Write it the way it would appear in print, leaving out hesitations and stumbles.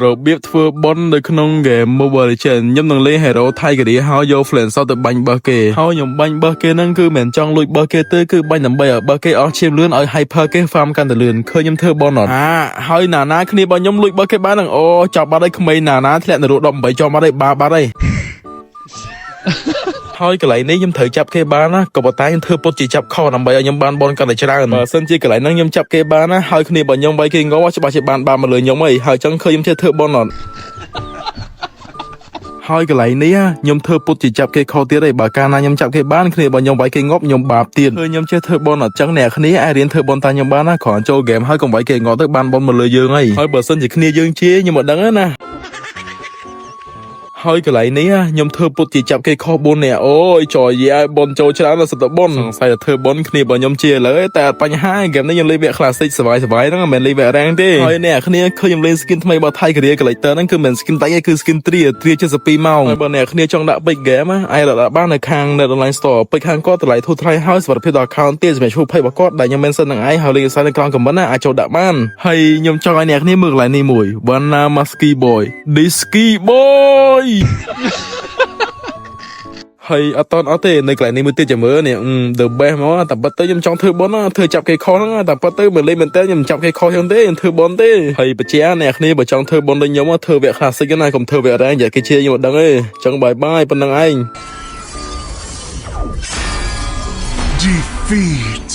របៀបធ្វើបន់នៅក្នុងហ្គេម Mobile Legends ខ្ញុំនឹងលេង Hero Tiger ហើយយក Flame Shot ទៅបាញ់បើសគេហើយខ្ញុំបាញ់បើសគេហ្នឹងគឺមិនចង់លួចបើសគេទេគឺបាញ់ដើម្បីឲ្យបើសគេអស់ឈាមលឿនឲ្យ Hyper គេ farm កាន់តែលឿនឃើញខ្ញុំធ្វើបន់អត់ហើយណាគ្នារបស់ខ្ញុំលួចបើសគេបានហ្នឹងអូចាប់បាត់ហើយក្មេងណាធ្លាក់នរក18ជាប់បាត់ហើយបាត់ហើយហើយកន្លែងនេះខ្ញុំត្រូវចាប់គេបានណាក៏ប៉ុន្តែខ្ញុំធ្វើពុតជាចាប់ខដើម្បីឲ្យខ្ញុំបានបនកាន់តែច្រើនបើសិនជាកន្លែងហ្នឹងខ្ញុំចាប់គេបានណាហើយគ្នារបស់ខ្ញុំវាយគេងល់ច្បាស់ជាបានមកលើខ្ញុំហើយចឹងឃើញខ្ញុំធ្វើបនអត់ហើយកន្លែងនេះខ្ញុំធ្វើពុតជាចាប់គេខុសទៀតហើយបើកាលណាខ្ញុំចាប់គេបានគ្នារបស់ខ្ញុំវាយគេងប់ខ្ញុំបាបទៀតឃើញខ្ញុំចេះធ្វើបនអត់ចឹងអ្នកគ្នាអាចរៀនធ្វើបនតាមខ្ញុំបានណាគ្រាន់ចូលហ្គេមហើយកុំវាយគេងប់ទៅបានបនមកលើយើងហើយបើសិនជាគ្នាយើងជាខ្ញុំមិនដឹងទេណាហើយកន្លែងនេះខ្ញុំធ្វើពុតជាចាប់គេខុស4នាក់អូយចយយាបនចូលច្រើនដល់សិតបនសង្ស័យថាធ្វើបនគ្នារបស់ខ្ញុំជាឥឡូវតែអត់បញ្ហាហ្គេមនេះខ្ញុំលេងវគ្គ Classic សบายហ្នឹងមិនមែនលេងវគ្គ Rank ទេហើយអ្នកគ្នាឃើញខ្ញុំលេង skin ថ្មីរបស់ Tiger Collector ហ្នឹងគឺមិន skin តែគឺ skin 3 72ម៉ោងហើយបើអ្នកគ្នាចង់ដាក់ពេក game អាចដាក់បាននៅខាង Net Online Store ពេកខាងគាត់តម្លៃធូរថ្លៃហើយសុវត្ថិភាពដល់ account ទៀតសម្រាប់ឈ្មោះ page របស់គាត់ដែលខ្ញុំមិនសិននឹងឯងហើយលេខសារនៅក្រោម comment អាចចូលដាក់បានហើយខ្ញុំចង់ឲ្យអ្នកគ្នាមើលកន្លែងនេះមួយ Wanna Musky Boy Disky Boy ហើយអត់តអត់ទេនៅកន្លែងនេះមួយទៀតចាំមើលនេះ The Best មកតែប៉ិតទៅខ្ញុំចង់ធ្វើបនធ្វើចាប់គេខុសហ្នឹងតែប៉ិតទៅមិនលេងមែនតើខ្ញុំចាប់គេខុសហ្នឹងទេខ្ញុំធ្វើបនទេហើយបជាអ្នកគ្នាបើចង់ធ្វើបនដូចខ្ញុំធ្វើវគ្គ Classic ណាកុំធ្វើវគ្គ Rank យ៉ាគេជាខ្ញុំអត់ដឹងទេចឹងបាយប៉ុណ្្នឹងឯង Defeat